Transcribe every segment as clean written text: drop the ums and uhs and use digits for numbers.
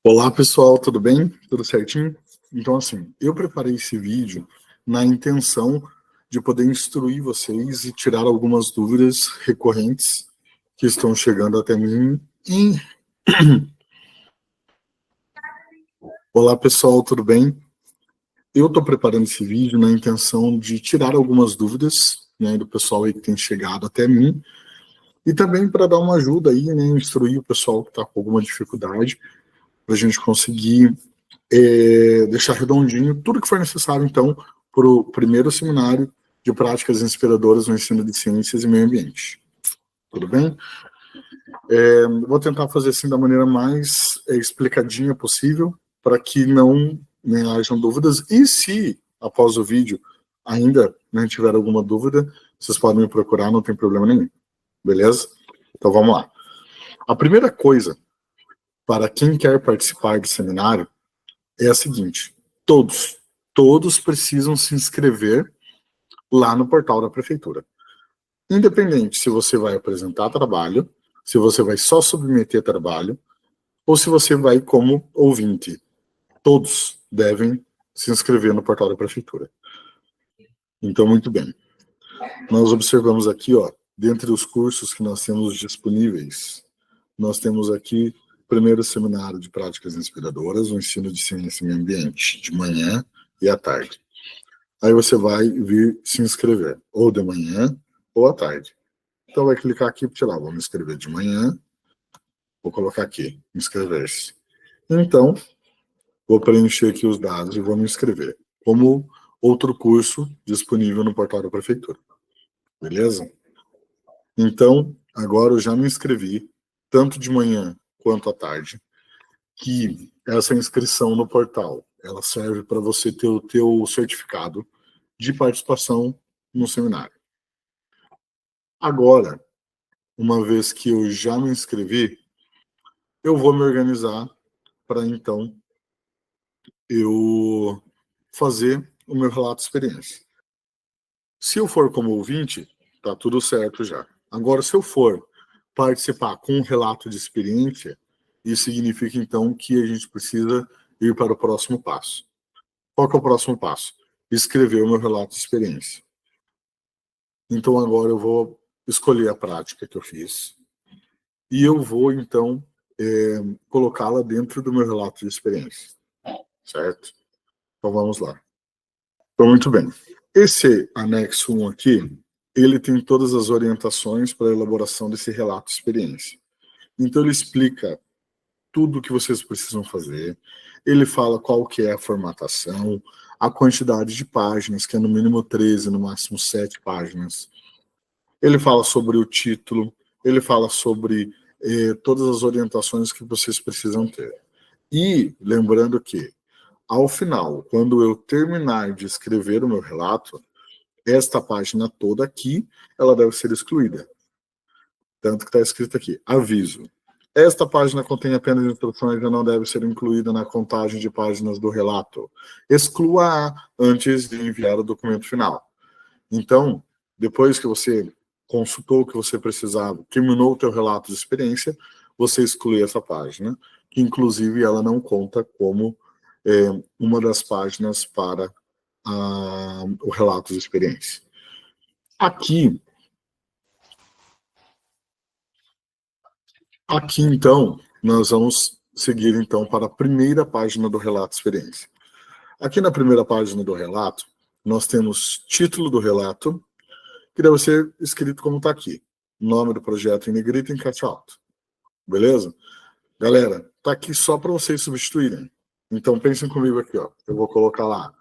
Olá pessoal, tudo bem? Tudo certinho? Então assim, eu preparei esse vídeo na intenção de poder instruir vocês e tirar algumas dúvidas recorrentes que estão chegando até mim. Olá pessoal, tudo bem? Eu estou preparando esse vídeo na intenção de tirar algumas dúvidas, né, do pessoal aí que tem chegado até mim e também para dar uma ajuda aí, né, instruir o pessoal que está com alguma dificuldade para a gente conseguir deixar redondinho tudo que for necessário, então, para o primeiro seminário de práticas inspiradoras no ensino de ciências e meio ambiente. Tudo bem? Vou tentar fazer assim da maneira mais explicadinha possível, para que não, né, hajam dúvidas. E se, após o vídeo, ainda não tiver alguma dúvida, vocês podem me procurar, não tem problema nenhum. Beleza? Então vamos lá. A primeira coisa, para quem quer participar do seminário, é a seguinte: todos precisam se inscrever lá no portal da prefeitura. Independente se você vai apresentar trabalho, se você vai só submeter trabalho, ou se você vai como ouvinte. Todos devem se inscrever no portal da prefeitura. Então, muito bem. Nós observamos aqui, ó, dentre os cursos que nós temos disponíveis, nós temos aqui o primeiro seminário de práticas inspiradoras, o ensino de ciência e meio ambiente, de manhã e à tarde. Aí você vai vir se inscrever, ou de manhã ou à tarde. Então vai clicar aqui, sei lá, vou me inscrever de manhã, vou colocar aqui, inscrever-se. Então, vou preencher aqui os dados e vou me inscrever, como outro curso disponível no portal da prefeitura. Beleza? Então, agora eu já me inscrevi, tanto de manhã quanto à tarde, que essa inscrição no portal, ela serve para você ter o teu certificado de participação no seminário. Agora, uma vez que eu já me inscrevi, eu vou me organizar para então eu fazer o meu relato de experiência. Se eu for como ouvinte, tá tudo certo já. Agora, se eu for participar com um relato de experiência, isso significa então que a gente precisa ir para o próximo passo. Qual que é o próximo passo? Escrever o meu relato de experiência. Então agora eu vou escolher a prática que eu fiz e eu vou então colocá-la dentro do meu relato de experiência, certo? Então vamos lá. Então, muito bem. Esse anexo 1 aqui, ele tem todas as orientações para a elaboração desse relato de experiência. Então ele explica tudo o que vocês precisam fazer, ele fala qual que é a formatação, a quantidade de páginas, que é no mínimo 13, no máximo 7 páginas. Ele fala sobre o título, ele fala sobre todas as orientações que vocês precisam ter. E lembrando que, ao final, quando eu terminar de escrever o meu relato, esta página toda aqui, ela deve ser excluída. Tanto que está escrito aqui, aviso. Esta página contém apenas instruções e não deve ser incluída na contagem de páginas do relato. Exclua-a antes de enviar o documento final. Então, depois que você consultou o que você precisava, terminou o teu relato de experiência, você exclui essa página, que inclusive ela não conta como uma das páginas para o relato de experiência. Aqui, então, nós vamos seguir então para a primeira página do relato de experiência. Aqui na primeira página do relato, nós temos título do relato, que deve ser escrito como está aqui. Nome do projeto em negrito e em caixa alta. Beleza? Galera, tá aqui só para vocês substituírem. Então pensem comigo aqui, ó. Eu vou colocar lá.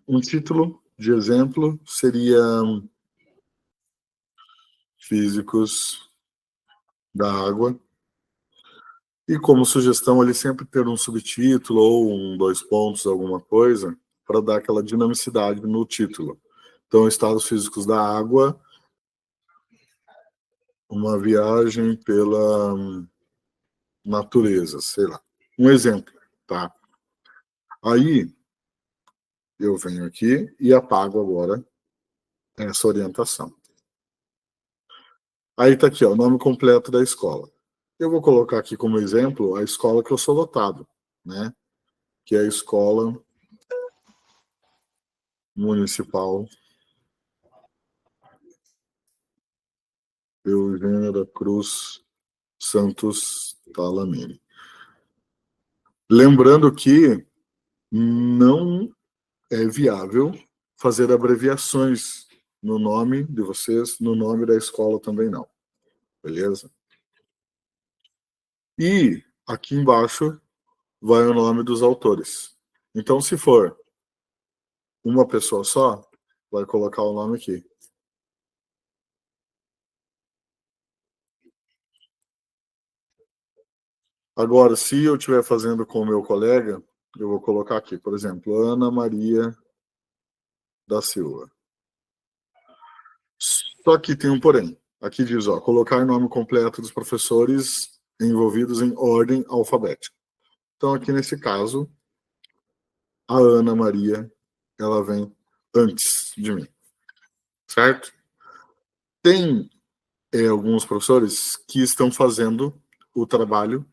Um título de exemplo seria Físicos da Água. E como sugestão, ele sempre ter um subtítulo ou um 2 pontos, alguma coisa, para dar aquela dinamicidade no título. Então, Estados Físicos da Água, uma viagem pela natureza, sei lá. Um exemplo, tá? Aí, eu venho aqui e apago agora essa orientação. Aí tá aqui, ó, o nome completo da escola. Eu vou colocar aqui como exemplo a escola que eu sou lotado, né? Que é a Escola Municipal Eugênia da Cruz Santos Talamini. Lembrando que não é viável fazer abreviações no nome de vocês, no nome da escola também não, beleza? E aqui embaixo vai o nome dos autores. Então, se for uma pessoa só, vai colocar o nome aqui. Agora, se eu estiver fazendo com o meu colega, eu vou colocar aqui, por exemplo, Ana Maria da Silva. Só que tem um porém. Aqui diz, ó, colocar nome completo dos professores envolvidos em ordem alfabética. Então, aqui nesse caso, a Ana Maria, ela vem antes de mim, certo? Tem alguns professores que estão fazendo o trabalho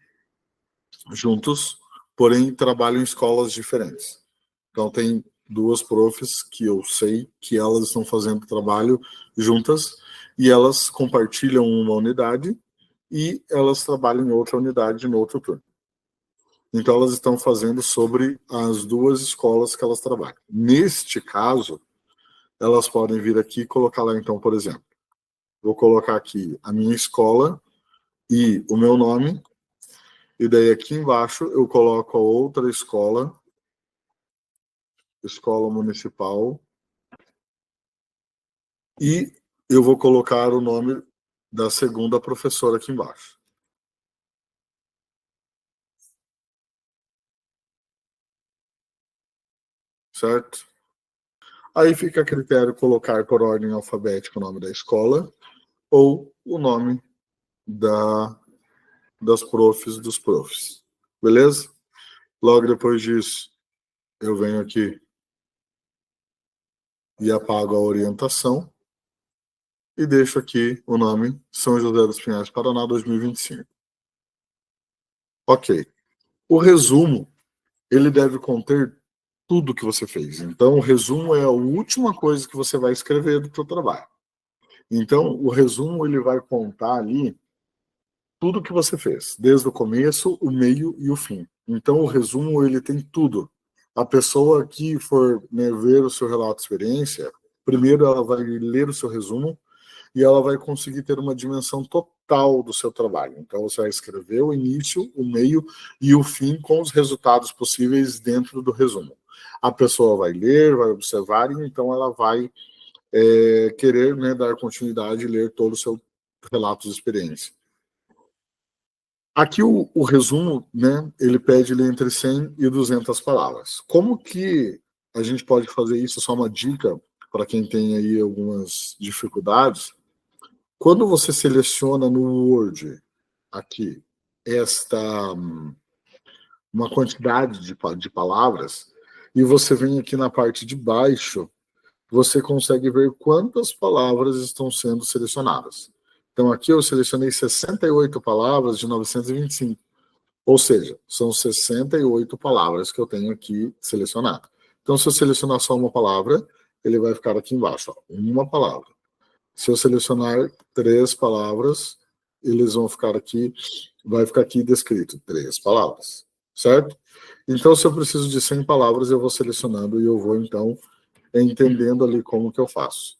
juntos, porém trabalham em escolas diferentes. Então, tem duas profs que eu sei que elas estão fazendo trabalho juntas e elas compartilham uma unidade e elas trabalham em outra unidade no outro turno. Então, elas estão fazendo sobre as duas escolas que elas trabalham. Neste caso, elas podem vir aqui e colocar lá, então, por exemplo, vou colocar aqui a minha escola e o meu nome, e daí aqui embaixo eu coloco a outra escola, escola municipal, e eu vou colocar o nome da segunda professora aqui embaixo. Certo? Aí fica a critério colocar por ordem alfabética o nome da escola ou o nome das profs dos profs. Beleza? Logo depois disso, eu venho aqui e apago a orientação e deixo aqui o nome São José dos Pinhais, Paraná 2025. Ok. O resumo, ele deve conter tudo que você fez. Então, o resumo é a última coisa que você vai escrever do seu trabalho. Então, o resumo, ele vai contar ali tudo que você fez, desde o começo, o meio e o fim. Então, o resumo, ele tem tudo. A pessoa que for, né, ver o seu relato de experiência, primeiro ela vai ler o seu resumo e ela vai conseguir ter uma dimensão total do seu trabalho. Então, você vai escrever o início, o meio e o fim com os resultados possíveis dentro do resumo. A pessoa vai ler, vai observar e então ela vai querer, né, dar continuidade e ler todo o seu relato de experiência. Aqui o resumo, né, ele pede entre 100 e 200 palavras. Como que a gente pode fazer isso? Só uma dica para quem tem aí algumas dificuldades. Quando você seleciona no Word aqui esta uma quantidade de palavras e você vem aqui na parte de baixo, você consegue ver quantas palavras estão sendo selecionadas. Então aqui eu selecionei 68 palavras de 925. Ou seja, são 68 palavras que eu tenho aqui selecionado. Então, se eu selecionar só uma palavra, ele vai ficar aqui embaixo, ó, uma palavra. Se eu selecionar 3 palavras, eles vão ficar aqui, vai ficar aqui descrito 3 palavras, certo? Então, se eu preciso de 100 palavras, eu vou selecionando e eu vou, então, entendendo ali como que eu faço.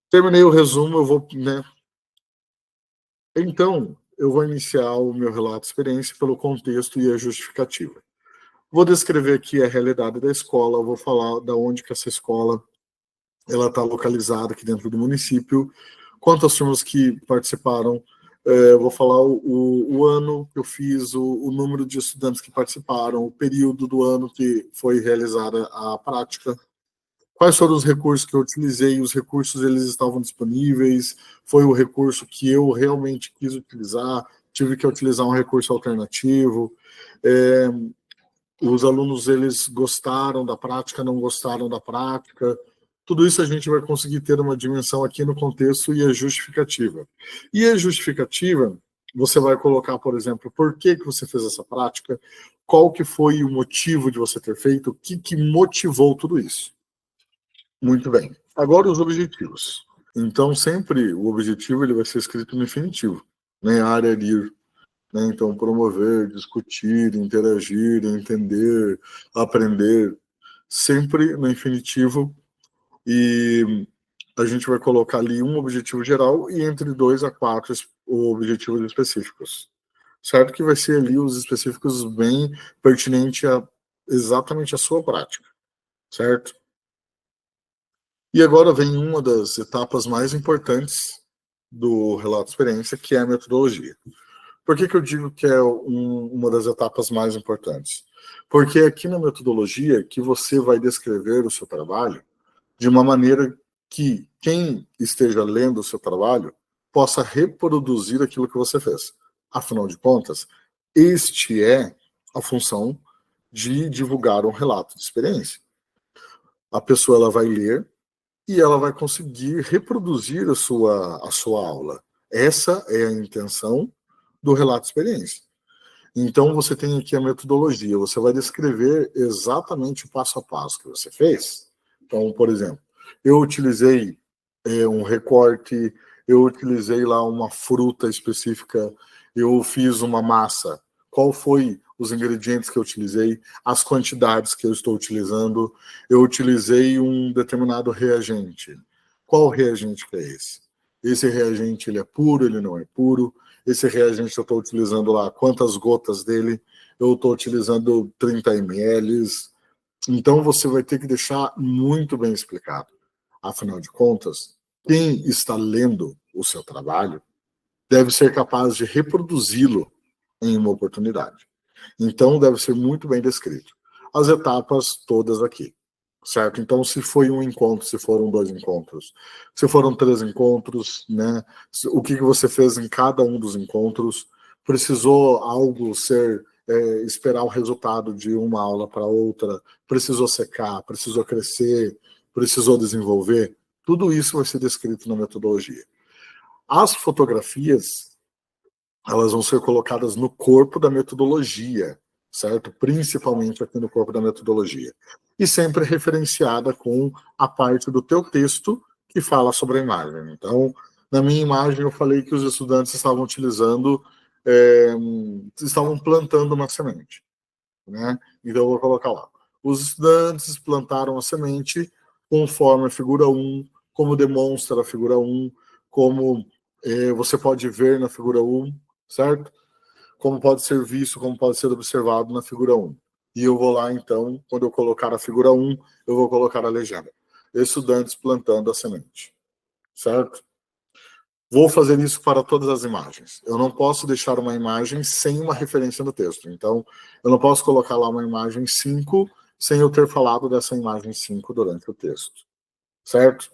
Terminei o resumo, eu vou, né? Então, eu vou iniciar o meu relato de experiência pelo contexto e a justificativa. Vou descrever aqui a realidade da escola, vou falar da onde que essa escola ela está localizada aqui dentro do município, quantas turmas que participaram, vou falar o ano que eu fiz, o número de estudantes que participaram, o período do ano que foi realizada a prática, quais foram os recursos que eu utilizei, os recursos eles estavam disponíveis, foi o recurso que eu realmente quis utilizar, tive que utilizar um recurso alternativo, os alunos eles gostaram da prática, não gostaram da prática, tudo isso a gente vai conseguir ter uma dimensão aqui no contexto e a justificativa. E a justificativa, você vai colocar, por exemplo, por que você fez essa prática, qual que foi o motivo de você ter feito, o que motivou tudo isso. Muito bem. Agora os objetivos. Então, sempre o objetivo ele vai ser escrito no infinitivo, né? Aderir, né? Então, promover, discutir, interagir, entender, aprender, sempre no infinitivo, e a gente vai colocar ali um objetivo geral e entre 2 a 4 objetivos específicos. Certo que vai ser ali os específicos bem pertinente a exatamente a sua prática, certo? E agora vem uma das etapas mais importantes do relato de experiência, que é a metodologia. Por que eu digo que é uma das etapas mais importantes? Porque é aqui na metodologia que você vai descrever o seu trabalho de uma maneira que quem esteja lendo o seu trabalho possa reproduzir aquilo que você fez. Afinal de contas, este é a função de divulgar um relato de experiência. A pessoa ela vai ler e ela vai conseguir reproduzir a sua aula. Essa é a intenção do relato de experiência. Então, você tem aqui a metodologia, você vai descrever exatamente o passo a passo que você fez. Então, por exemplo, eu utilizei um recorte, eu utilizei lá uma fruta específica, eu fiz uma massa. Qual foi os ingredientes que eu utilizei, as quantidades que eu estou utilizando, eu utilizei um determinado reagente. Qual reagente que é esse? Esse reagente ele é puro, ele não é puro? Esse reagente eu estou utilizando lá, quantas gotas dele? Eu estou utilizando 30 ml. Então você vai ter que deixar muito bem explicado. Afinal de contas, quem está lendo o seu trabalho deve ser capaz de reproduzi-lo em uma oportunidade. Então deve ser muito bem descrito. As etapas todas aqui, certo? Então se foi um encontro, se foram 2 encontros, se foram 3 encontros, né? O que você fez em cada um dos encontros, precisou algo ser esperar o resultado de uma aula para outra, precisou secar, precisou crescer, precisou desenvolver, tudo isso vai ser descrito na metodologia. As fotografias elas vão ser colocadas no corpo da metodologia, certo? Principalmente aqui no corpo da metodologia. E sempre referenciada com a parte do teu texto que fala sobre a imagem. Então, na minha imagem, eu falei que os estudantes estavam utilizando, estavam plantando uma semente, né? Então, eu vou colocar lá. Os estudantes plantaram a semente conforme a figura 1, como demonstra a figura 1, como você pode ver na figura 1, certo? Como pode ser visto, como pode ser observado na figura 1. E eu vou lá, então, quando eu colocar a figura 1, eu vou colocar a legenda. Estudantes plantando a semente, certo? Vou fazer isso para todas as imagens. Eu não posso deixar uma imagem sem uma referência no texto. Então, eu não posso colocar lá uma imagem 5 sem eu ter falado dessa imagem 5 durante o texto, certo?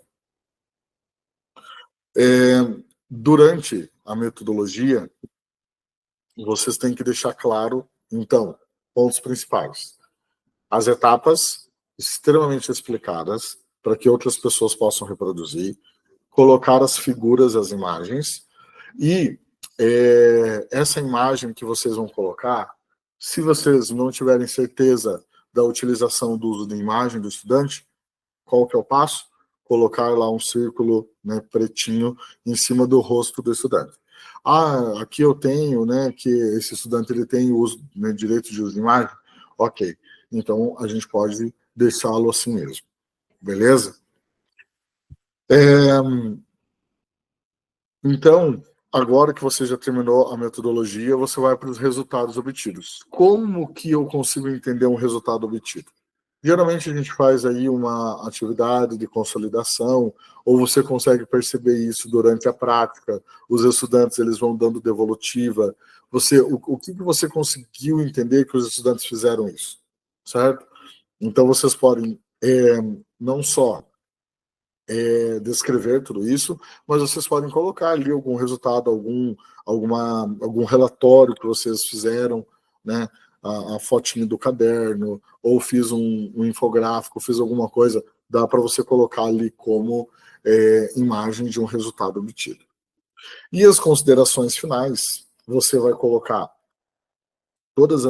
Durante a metodologia, vocês têm que deixar claro, então, pontos principais. As etapas extremamente explicadas para que outras pessoas possam reproduzir, colocar as figuras, as imagens, e essa imagem que vocês vão colocar, se vocês não tiverem certeza da utilização do uso da imagem do estudante, qual que é o passo? Colocar lá um círculo, né, pretinho em cima do rosto do estudante. Ah, aqui eu tenho, né, que esse estudante ele tem uso, né, direito de uso de imagem. Ok, então a gente pode deixá-lo assim mesmo, beleza? Então, agora que você já terminou a metodologia, você vai para os resultados obtidos. Como que eu consigo entender um resultado obtido? Geralmente a gente faz aí uma atividade de consolidação, ou você consegue perceber isso durante a prática. Os estudantes eles vão dando devolutiva. O que você conseguiu entender que os estudantes fizeram isso, certo? Então vocês podem não só descrever tudo isso, mas vocês podem colocar ali algum resultado, algum relatório que vocês fizeram, né? A fotinho do caderno, ou fiz um infográfico, fiz alguma coisa, dá para você colocar ali como imagem de um resultado obtido. E as considerações finais, você vai colocar todas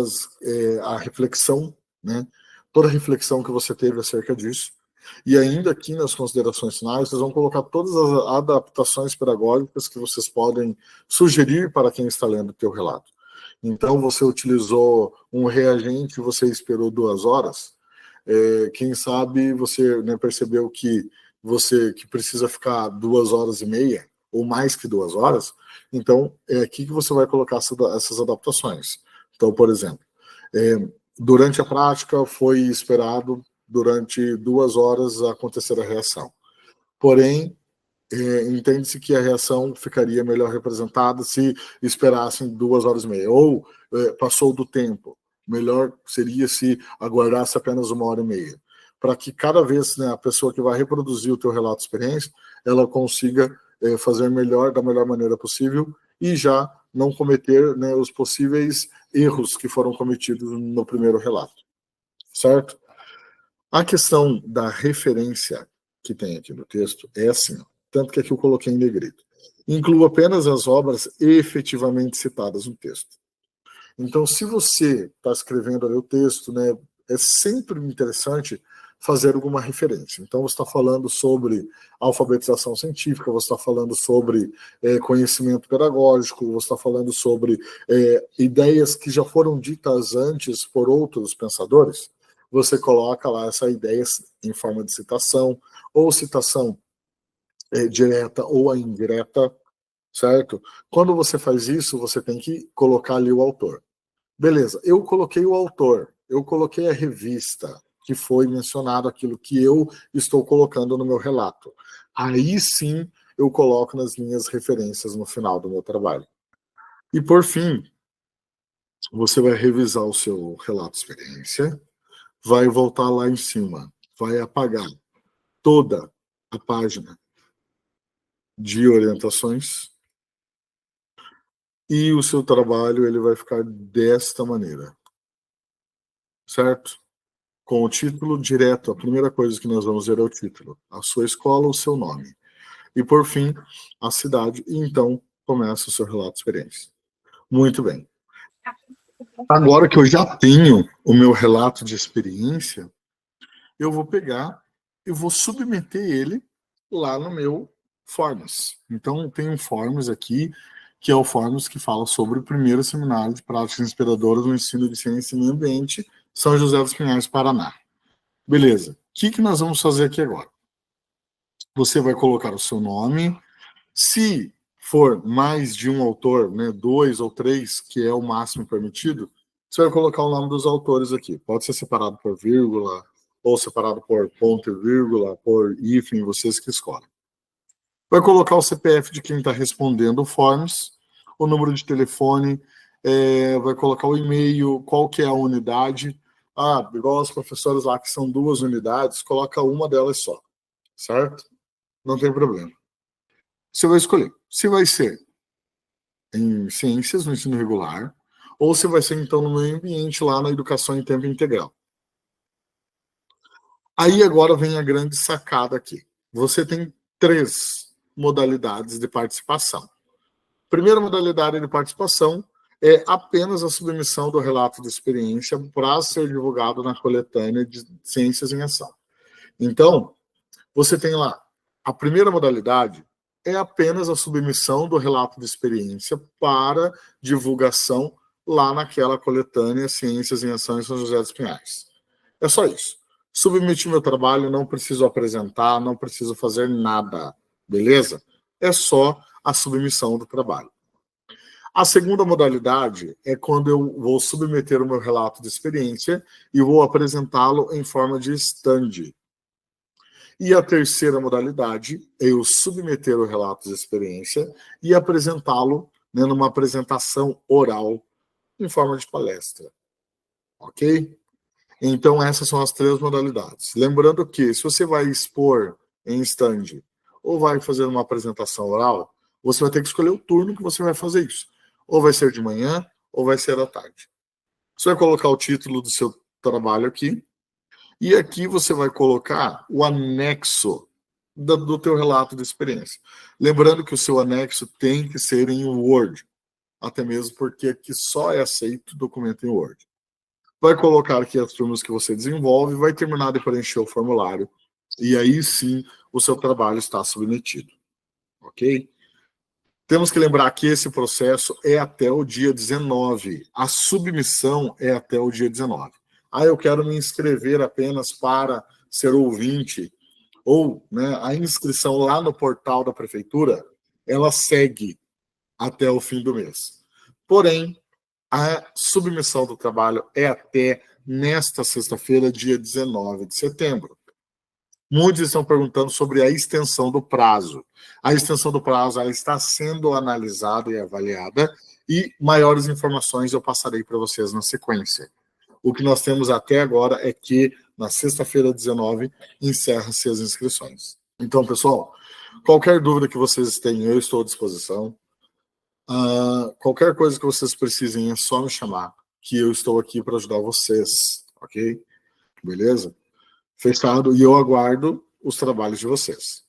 a reflexão, né? Toda a reflexão que você teve acerca disso. E ainda aqui nas considerações finais, vocês vão colocar todas as adaptações pedagógicas que vocês podem sugerir para quem está lendo o teu relato. Então, você utilizou um reagente, você esperou 2 horas. Quem sabe você, né, percebeu que você que precisa ficar 2 horas e meia, ou mais que 2 horas. Então, é aqui que você vai colocar essas adaptações. Então, por exemplo, durante a prática foi esperado durante 2 horas acontecer a reação. Porém, entende-se que a reação ficaria melhor representada se esperassem 2 horas e meia. Ou passou do tempo. Melhor seria se aguardasse apenas 1 hora e meia. Para que cada vez, né, a pessoa que vai reproduzir o teu relato de experiência, ela consiga fazer melhor, da melhor maneira possível, e já não cometer, né, os possíveis erros que foram cometidos no primeiro relato. Certo? A questão da referência que tem aqui no texto é assim, tanto que aqui eu coloquei em negrito. Inclua apenas as obras efetivamente citadas no texto. Então, se você está escrevendo ali o texto, né, é sempre interessante fazer alguma referência. Então, você está falando sobre alfabetização científica, você está falando sobre conhecimento pedagógico, você está falando sobre ideias que já foram ditas antes por outros pensadores. Você coloca lá essa ideia em forma de citação, ou citação direta ou indireta, certo? Quando você faz isso, você tem que colocar ali o autor. Beleza, eu coloquei o autor, eu coloquei a revista, que foi mencionado aquilo que eu estou colocando no meu relato. Aí sim eu coloco nas minhas referências no final do meu trabalho. E por fim, você vai revisar o seu relato de experiência, vai voltar lá em cima, vai apagar toda a página de orientações e o seu trabalho ele vai ficar desta maneira, certo? Com o título direto, a primeira coisa que nós vamos ver é o título, a sua escola, o seu nome. E por fim, a cidade, e então começa o seu relato de experiência. Muito bem. Agora que eu já tenho o meu relato de experiência, eu vou pegar e vou submeter ele lá no meu Forms. Então, tem um Forms aqui, que é o Forms que fala sobre o primeiro seminário de práticas inspiradoras no ensino de ciência e meio ambiente, São José dos Pinhais, Paraná. Beleza. O que nós vamos fazer aqui agora? Você vai colocar o seu nome. Se for mais de um autor, né, 2 ou 3, que é o máximo permitido, você vai colocar o nome dos autores aqui. Pode ser separado por vírgula, ou separado por ponto e vírgula, por hífen, vocês que escolhem. Vai colocar o CPF de quem está respondendo o Forms, o número de telefone, vai colocar o e-mail, qual que é a unidade. Igual os professores lá que são 2 unidades, coloca uma delas só, certo? Não tem problema. Você vai escolher se vai ser em ciências, no ensino regular, ou se vai ser, então, no meio ambiente, lá na educação em tempo integral. Aí agora vem a grande sacada aqui. Você tem 3 modalidades de participação. Primeira modalidade de participação é apenas a submissão do relato de experiência para ser divulgado na coletânea de Ciências em Ação. Então, você tem lá, a primeira modalidade é apenas a submissão do relato de experiência para divulgação lá naquela coletânea Ciências em Ação em São José dos Pinhais. É só isso. Submeti meu trabalho, não preciso apresentar, não preciso fazer nada, beleza? É só a submissão do trabalho. A segunda modalidade é quando eu vou submeter o meu relato de experiência e vou apresentá-lo em forma de stand. E a terceira modalidade é eu submeter o relato de experiência e apresentá-lo, né, numa apresentação oral em forma de palestra. Ok? Então, essas são as 3 modalidades. Lembrando que, se você vai expor em stand ou vai fazer uma apresentação oral, você vai ter que escolher o turno que você vai fazer isso. Ou vai ser de manhã, ou vai ser à tarde. Você vai colocar o título do seu trabalho aqui, e aqui você vai colocar o anexo do teu relato de experiência. Lembrando que o seu anexo tem que ser em Word. até mesmo porque aqui só é aceito documento em Word. Vai colocar aqui as turmas que você desenvolve, vai terminar de preencher o formulário, e aí sim o seu trabalho está submetido, ok? Temos que lembrar que esse processo é até o dia 19, a submissão é até o dia 19. Ah, eu quero me inscrever apenas para ser ouvinte, ou né, a inscrição lá no portal da prefeitura, ela segue até o fim do mês. Porém, a submissão do trabalho é até nesta sexta-feira, dia 19 de setembro. Muitos estão perguntando sobre a extensão do prazo. A extensão do prazo ela está sendo analisada e avaliada, e maiores informações eu passarei para vocês na sequência. O que nós temos até agora é que, na sexta-feira, 19, encerra-se as inscrições. Então, pessoal, qualquer dúvida que vocês tenham, eu estou à disposição. Qualquer coisa que vocês precisem, é só me chamar, que eu estou aqui para ajudar vocês, ok? Beleza? Fechado, e eu aguardo os trabalhos de vocês,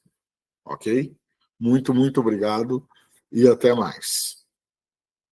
ok? Muito, muito obrigado e até mais.